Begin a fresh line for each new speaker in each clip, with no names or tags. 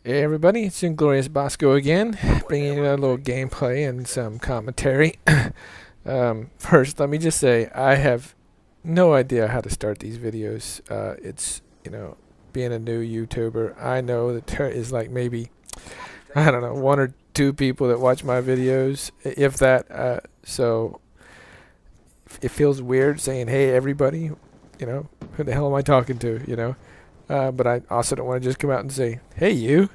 Hey everybody, it's Inglorious Bosco again, bringing you a little gameplay and some commentary. First, let me just say I have no idea how to start these videos. Being a new YouTuber, I know that there is like maybe, I don't know, one or two people that watch my videos, if that. So it feels weird saying, hey everybody, who the hell am I talking to, But I also don't want to just come out and say, hey you.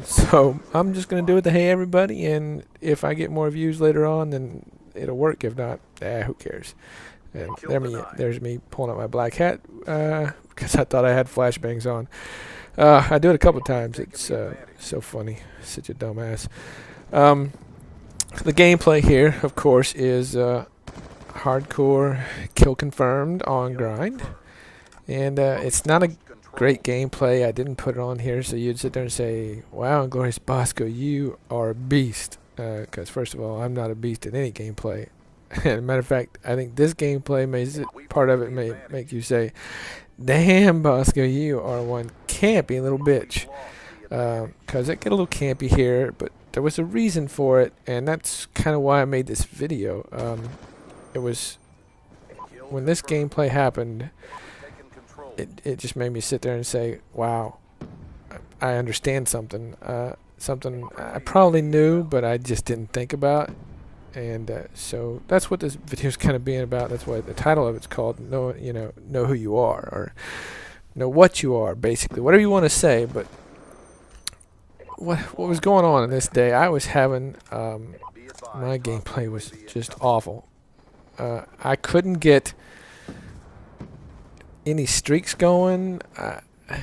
So I'm just going to do it the hey everybody, and if I get more views later on, then it'll work. If not, who cares? And there's me pulling out my black hat because I thought I had flashbangs on. I do it a couple times. It's so funny. Such a dumbass. The gameplay here, of course, is hardcore kill confirmed on grind. And it's not a great gameplay. I didn't put it on here so you'd sit there and say, wow, Inglorious Bosco, you are a beast. Because first of all, I'm not a beast in any gameplay. And as a matter of fact, I think this gameplay part of it may make you say, damn, Bosco, you are one campy little bitch. Because it get a little campy here, but there was a reason for it, and that's kind of why I made this video. It was when this gameplay happened, it just made me sit there and say, wow, I understand something. Something I probably knew, but I just didn't think about. And so that's what this video is kind of being about. That's why the title of it's called know who you are, or know what you are, basically. Whatever you want to say, but what was going on in this day, I was having, my gameplay was just awful. I couldn't get any streaks going.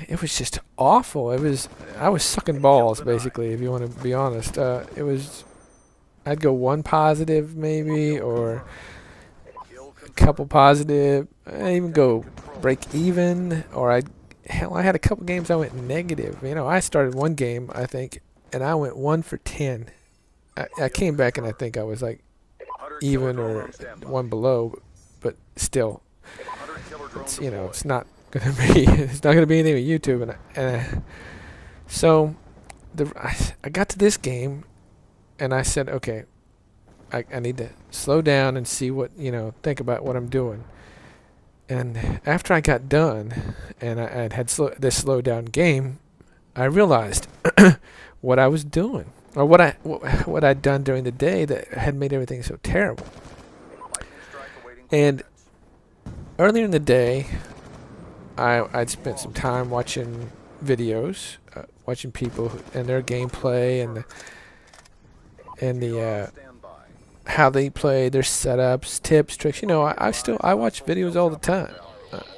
It was just awful. I was sucking balls, basically, if you want to be honest. I'd go one positive maybe, or a couple positive. I'd even go break even, or I had a couple games I went negative. I started one game, I think, and I went 1 for 10. I came back and I think I was like even or one below, but still, it's not gonna be anything with YouTube. So I got to this game, and I said, okay, I need to slow down and see think about what I'm doing. And after I got done, and I had this slow down game, I realized what I was doing, or what I'd done during the day that had made everything so terrible. And earlier in the day, I'd spent some time watching videos, watching people and their gameplay and the how they play, their setups, tips, tricks. I watch videos all the time.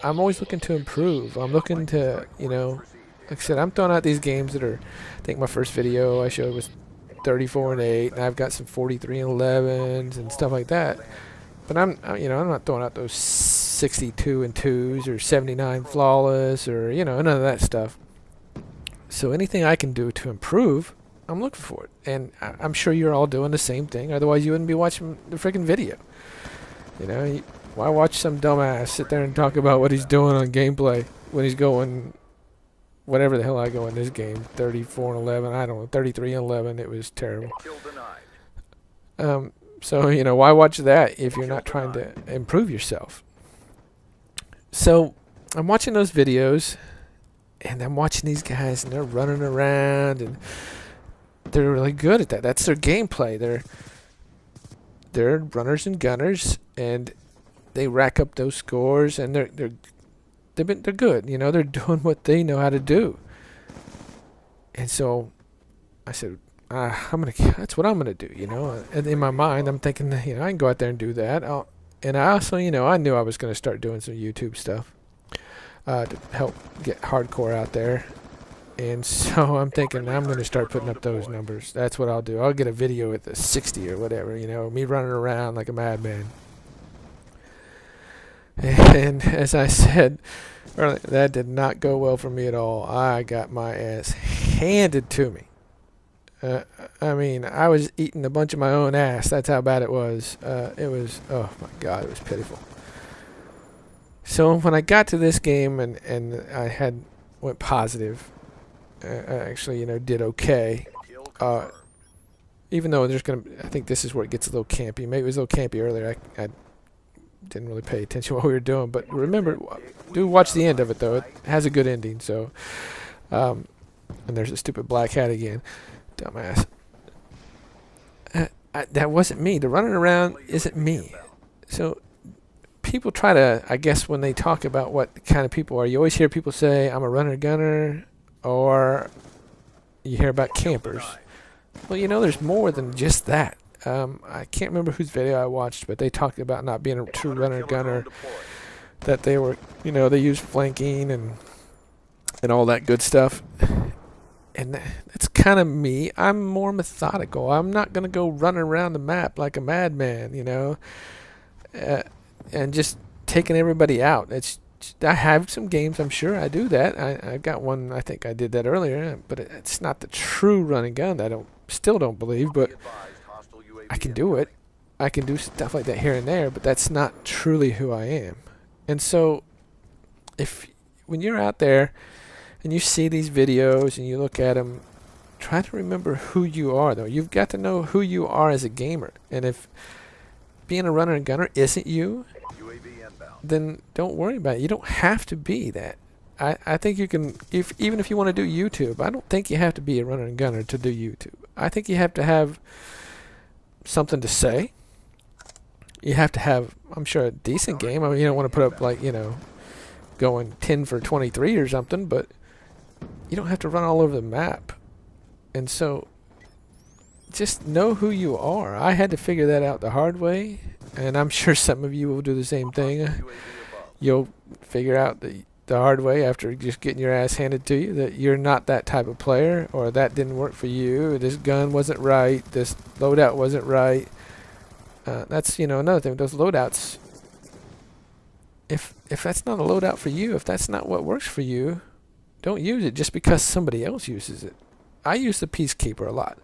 I'm always looking to improve. I'm looking to, like I said, I'm throwing out these games that are, I think my first video I showed was 34 and 8, and I've got some 43 and 11s and stuff like that. But I'm not throwing out those 62 and 2s or 79 flawless or, none of that stuff. So anything I can do to improve, I'm looking for it. And I'm sure you're all doing the same thing. Otherwise, you wouldn't be watching the freaking video. Why watch some dumbass sit there and talk about what he's doing on gameplay when he's going whatever the hell I go in this game, 34 and 11, I don't know, 33 and 11. It was terrible. So, why watch that if you're not trying to improve yourself? So, I'm watching those videos, and I'm watching these guys, and they're running around, and they're really good at that. That's their gameplay. They're runners and gunners, and they rack up those scores, and they're good. They're doing what they know how to do. And so, I said, that's what I'm gonna do, And in my mind, I'm thinking, I can go out there and do that. And I also, I knew I was gonna start doing some YouTube stuff to help get hardcore out there. And so I'm thinking I'm gonna start putting up those numbers. That's what I'll do. I'll get a video with a 60 or whatever, me running around like a madman. And as I said earlier, that did not go well for me at all. I got my ass handed to me. I was eating a bunch of my own ass. That's how bad it was. Oh my God, it was pitiful. So when I got to this game and I went positive, actually, did okay. Even though I think this is where it gets a little campy. Maybe it was a little campy earlier. I didn't really pay attention to what we were doing, but remember, do watch the end of it though. It has a good ending. So, and there's a stupid black hat again, dumbass. That wasn't me. The running around isn't me. So people try to, I guess, when they talk about what kind of people are, you always hear people say, "I'm a runner gunner," or you hear about campers. Well, there's more than just that. I can't remember whose video I watched, but they talked about not being a true runner gunner. That they were, they used flanking and all that good stuff. And that's kind of me. I'm more methodical. I'm not going to go running around the map like a madman, and just taking everybody out. I have some games, I'm sure I do that. I got one, I think I did that earlier, but it's not the true run and gun. I still don't believe, but I can do it. I can do stuff like that here and there, but that's not truly who I am. And so when you're out there and you see these videos and you look at them, try to remember who you are, though. You've got to know who you are as a gamer. And if being a runner and gunner isn't you, then don't worry about it. You don't have to be that. I think you can, even if you want to do YouTube, I don't think you have to be a runner and gunner to do YouTube. I think you have to have something to say. You have to have, I'm sure, a decent game. I mean, you don't want to put up like, going 10 for 23 or something, but you don't have to run all over the map. And so just know who you are. I had to figure that out the hard way, and I'm sure some of you will do the same thing. You'll figure out the hard way after just getting your ass handed to you that you're not that type of player, or that didn't work for you, this gun wasn't right, this loadout wasn't right. That's another thing. Those loadouts, if that's not a loadout for you, if that's not what works for you, don't use it just because somebody else uses it. I use the Peacekeeper a lot.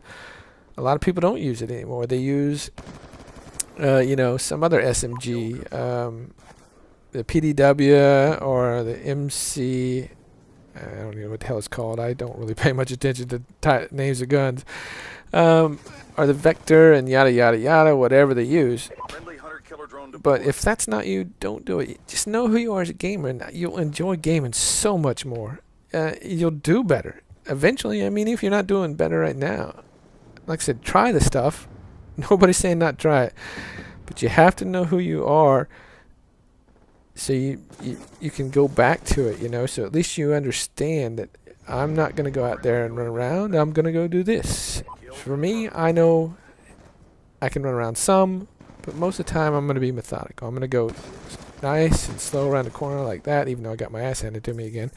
A lot of people don't use it anymore. They use some other SMG, the PDW or the MC. I don't know what the hell it's called. I don't really pay much attention to names of guns. Or the Vector and yada yada yada, whatever they use. But if that's not you, don't do it. Just know who you are as a gamer, and you'll enjoy gaming so much more. You'll do better eventually. I mean, if you're not doing better right now, like I said, try the stuff. Nobody's saying not try it, but you have to know who you are, so you can go back to it. So at least you understand that I'm not going to go out there and run around. I'm going to go do this. For me, I know I can run around some, but most of the time I'm going to be methodical. I'm going to go nice and slow around the corner like that, even though I got my ass handed to me again.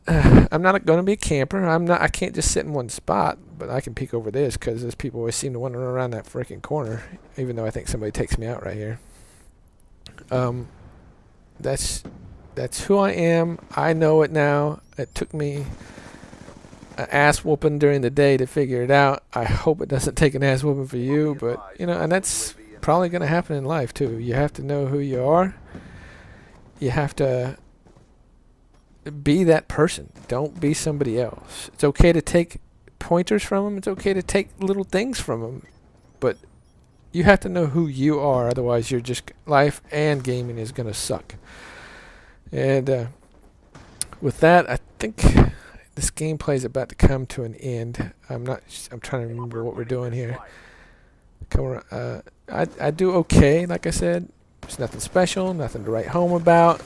I'm not going to be a camper. I can't just sit in one spot, but I can peek over this because those people always seem to want to run around that freaking corner, even though I think somebody takes me out right here. That's who I am. I know it now. It took me an ass whooping during the day to figure it out. I hope it doesn't take an ass whooping for you, but and that's probably going to happen in life too. You have to know who you are. You have to be that person. Don't be somebody else. It's okay to take pointers from them. It's okay to take little things from them, but you have to know who you are. Otherwise, life and gaming is going to suck. And with that, I think this gameplay is about to come to an end. I'm trying to remember what we're doing here. I do okay, like I said. There's nothing special, nothing to write home about.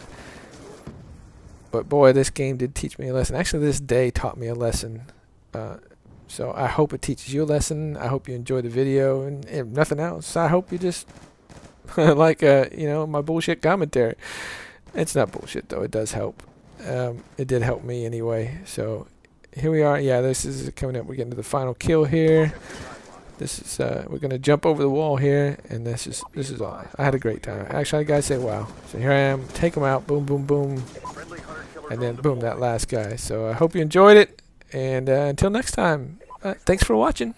But boy, this game did teach me a lesson. Actually, this day taught me a lesson. So I hope it teaches you a lesson. I hope you enjoy the video, and if nothing else, I hope you just like my bullshit commentary. It's not bullshit though. It does help. It did help me anyway. So here we are. Yeah, this is coming up. We're getting to the final kill here. This is we're gonna jump over the wall here, and this is all. I had a great time. Actually, I gotta say, wow. So here I am. Take them out. Boom, boom, boom, and then boom, that last guy. So I hope you enjoyed it, and until next time, thanks for watching.